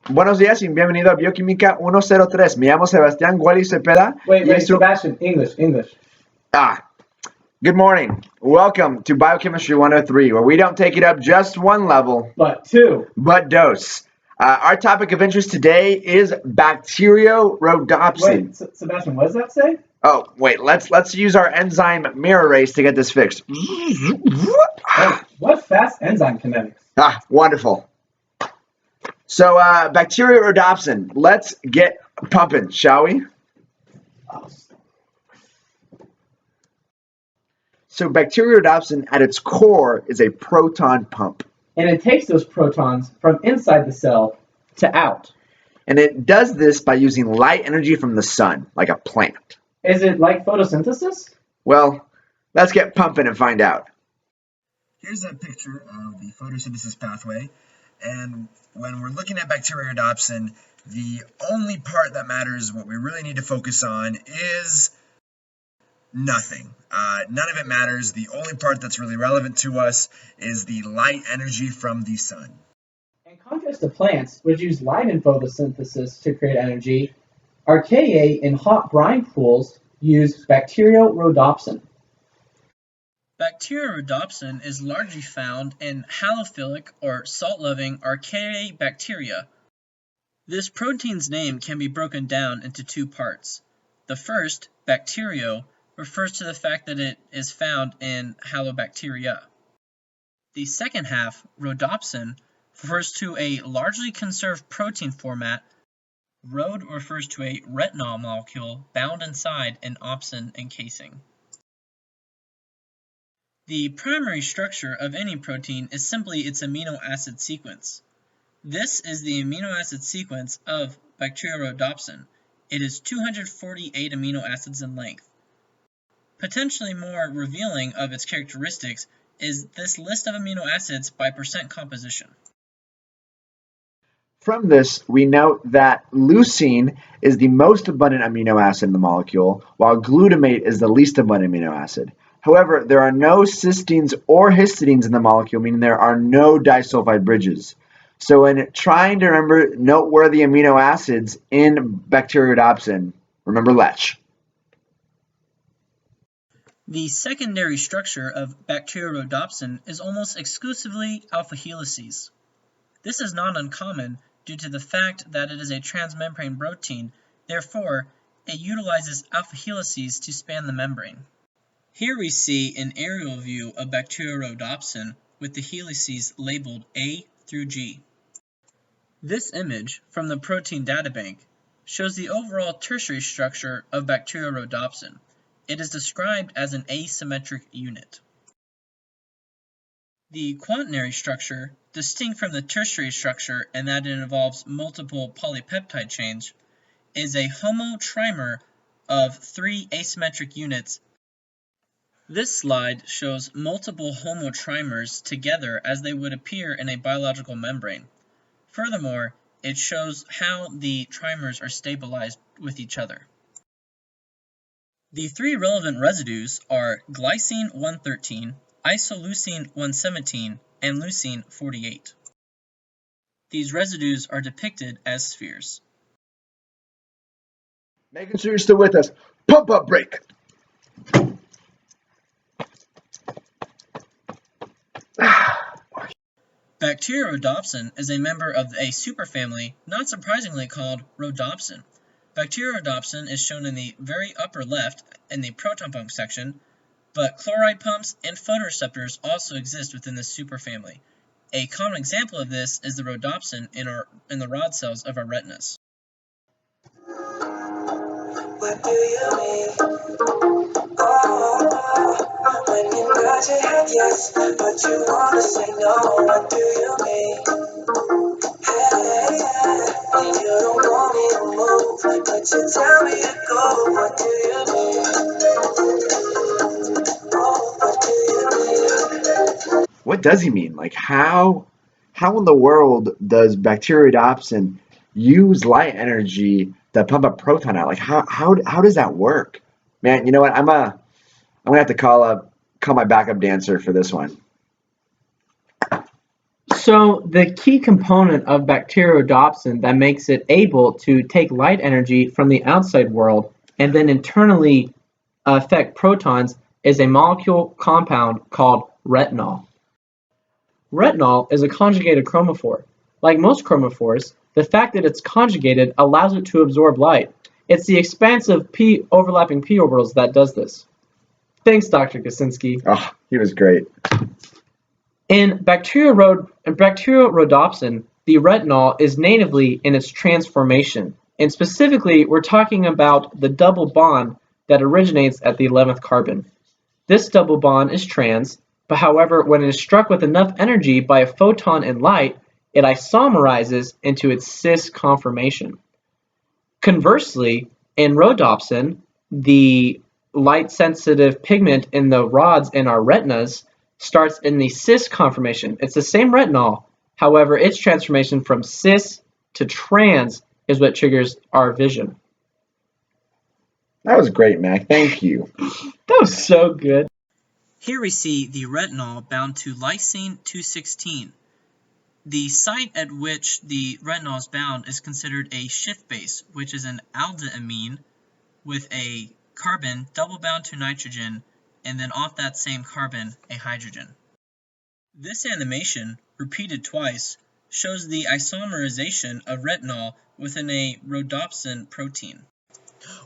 Buenos días y bienvenido a Bioquímica 103. Me llamo Sebastian Gualy Cepeda. Wait, Sebastian, English. Good morning. Welcome to Biochemistry 103, where we don't take it up just one level, but two. But dose. Our topic of interest today is Bacteriorhodopsin. Wait, Sebastian, what does that say? Oh, wait, let's use our enzyme mirror race to get this fixed. Oh, what fast enzyme kinetics? Wonderful. So, Bacteriorhodopsin, let's get pumping, shall we? So, Bacteriorhodopsin at its core is a proton pump. And it takes those protons from inside the cell to out. And it does this by using light energy from the sun, like a plant. Is it like photosynthesis? Well, let's get pumping and find out. Here's a picture of the photosynthesis pathway. And when we're looking at Bacteriorhodopsin, the only part that matters, what we really need to focus on, is nothing. None of it matters. The only part that's really relevant to us is the light energy from the sun. In contrast to plants, which use light in photosynthesis to create energy, archaea in hot brine pools use Bacteriorhodopsin. Bacteriorhodopsin is largely found in halophilic or salt-loving archaea bacteria. This protein's name can be broken down into two parts. The first, bacterio, refers to the fact that it is found in halobacteria. The second half, rhodopsin, refers to a largely conserved protein format. Rhod refers to a retinol molecule bound inside an opsin encasing. The primary structure of any protein is simply its amino acid sequence. This is the amino acid sequence of Bacteriorhodopsin. It is 248 amino acids in length. Potentially more revealing of its characteristics is this list of amino acids by percent composition. From this, we note that leucine is the most abundant amino acid in the molecule, while glutamate is the least abundant amino acid. However, there are no cysteines or histidines in the molecule, meaning there are no disulfide bridges. So in trying to remember noteworthy amino acids in Bacteriorhodopsin, remember Lech. The secondary structure of Bacteriorhodopsin is almost exclusively alpha helices. This is not uncommon due to the fact that it is a transmembrane protein, therefore, it utilizes alpha helices to span the membrane. Here we see an aerial view of Bacteriorhodopsin with the helices labeled A through G. This image from the protein databank shows the overall tertiary structure of Bacteriorhodopsin. It is described as an asymmetric unit. The quaternary structure, distinct from the tertiary structure in that it involves multiple polypeptide chains, is a homotrimer of 3 asymmetric units. This slide shows multiple homotrimers together as they would appear in a biological membrane. Furthermore, it shows how the trimers are stabilized with each other. The three relevant residues are glycine 113, isoleucine 117, and leucine 48. These residues are depicted as spheres. Making sure you're still with us. Pump up break. Bacteriorhodopsin is a member of a superfamily, not surprisingly called Rhodopsin. Bacteriorhodopsin is shown in the very upper left in the proton pump section, but chloride pumps and photoreceptors also exist within this superfamily. A common example of this is the rhodopsin in the rod cells of our retinas. What do you mean? Oh, when you nod your head yes, but you wanna say no. What do you mean? Hey, you don't want me to move, but you tell me to go. What do you mean? Oh, what do you mean? What does he mean? Like how in the world does Bacteriorhodopsin use light energy to pump a proton out? Like how does that work? Man, you know what? I'm gonna have to call my backup dancer for this one. So the key component of Bacteriorhodopsin that makes it able to take light energy from the outside world and then internally affect protons is a molecule compound called retinol. Retinol is a conjugated chromophore. Like most chromophores, the fact that it's conjugated allows it to absorb light. It's the expansive overlapping p orbitals that does this. Thanks, Dr. Kosinski. Oh, he was great. In Bacteriorhodopsin, the retinol is natively in its transformation. And specifically, we're talking about the double bond that originates at the 11th carbon. This double bond is trans, but however, when it is struck with enough energy by a photon in light, it isomerizes into its cis conformation. Conversely, in rhodopsin, the light-sensitive pigment in the rods in our retinas starts in the cis conformation. It's the same retinol, however, its transformation from cis to trans is what triggers our vision. That was great, Mac. Thank you. That was so good. Here we see the retinol bound to lysine 216. The site at which the retinol is bound is considered a shift base, which is an aldeamine with a carbon double bound to nitrogen, and then off that same carbon, a hydrogen. This animation, repeated twice, shows the isomerization of retinol within a rhodopsin protein.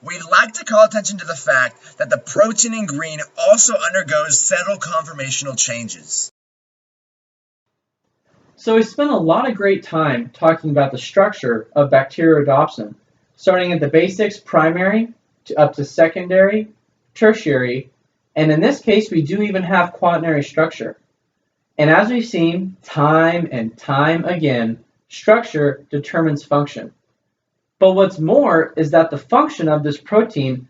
We'd like to call attention to the fact that the protein in green also undergoes several conformational changes. So we spent a lot of great time talking about the structure of Bacteriorhodopsin, starting at the basics, primary, up to secondary, tertiary, and in this case we do even have quaternary structure. And as we've seen time and time again, structure determines function. But what's more is that the function of this protein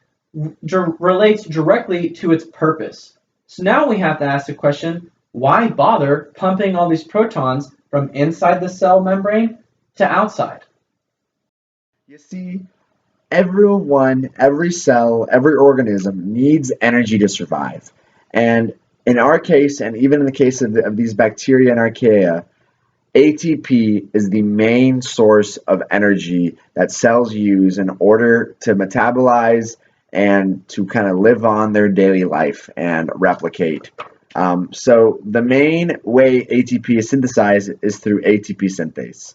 relates directly to its purpose. So now we have to ask the question, why bother pumping all these protons from inside the cell membrane to outside? You see, everyone, every cell, every organism needs energy to survive. And in our case, and even in the case of these bacteria and archaea, ATP is the main source of energy that cells use in order to metabolize and to kind of live on their daily life and replicate. So the main way ATP is synthesized is through ATP synthase.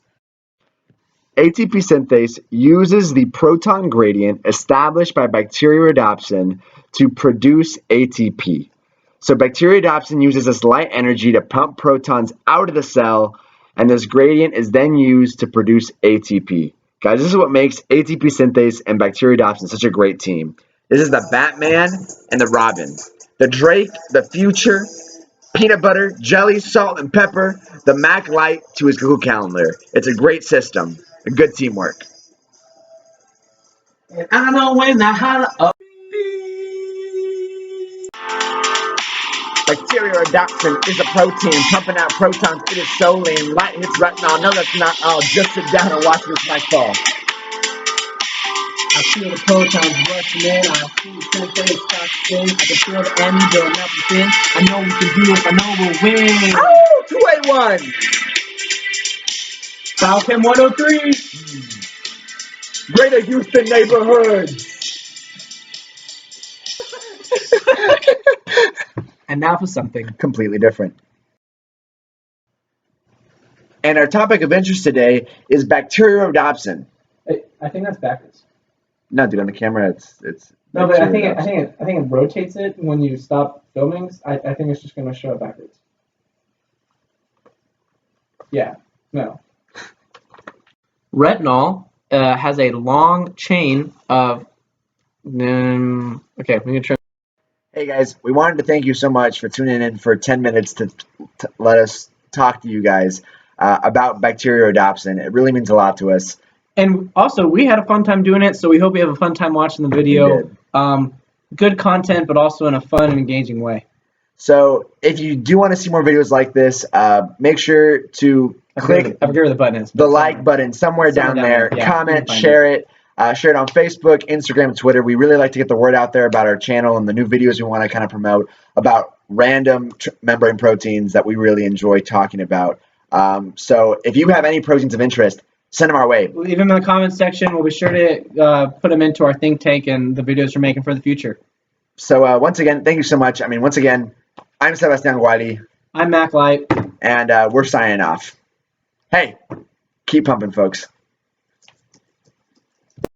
ATP synthase uses the proton gradient established by Bacteriorhodopsin to produce ATP. So Bacteriorhodopsin uses this light energy to pump protons out of the cell, and this gradient is then used to produce ATP. Guys, this is what makes ATP synthase and Bacteriorhodopsin such a great team. This is the Batman and the Robin. The Drake, the Future, peanut butter, jelly, salt, and pepper, the Mac Light to his Google Calendar. It's a great system, a good teamwork. And I know when I holler up. Bacteriorhodopsin is a protein pumping out protons. It is so lean. Light hits retinol. No, that's not all. Just sit down and watch this mic fall. I feel the protons rushing in. I see the synthase start to spin. I can feel the energy building up within. I know we can do it. I know we'll win. Oh, 281. Biochem 103. Greater Houston neighborhood. And now for something completely different. And our topic of interest today is Bacteriorhodopsin. I think that's backwards. No, dude, on the camera it's No, but I think it rotates it when you stop filming. I think it's just going to show it backwards. Yeah. No. Retinol has a long chain of. Okay, we can try. Hey guys, we wanted to thank you so much for tuning in for 10 minutes to let us talk to you guys about Bacteriorhodopsin. It really means a lot to us. And also, we had a fun time doing it, so we hope you have a fun time watching the video. Good content, but also in a fun and engaging way. So if you do want to see more videos like this, make sure to click I forget where the button is. The like button somewhere down there. Yeah, comment, share it. Share it on Facebook, Instagram, Twitter. We really like to get the word out there about our channel and the new videos we want to kind of promote about random membrane proteins that we really enjoy talking about. So if you have any proteins of interest, send them our way. Leave them in the comments section. We'll be sure to put them into our think tank and the videos we're making for the future. So once again, thank you so much. I mean, once again, I'm Sebastian Gualy. I'm Mac Light. And we're signing off. Hey, keep pumping, folks.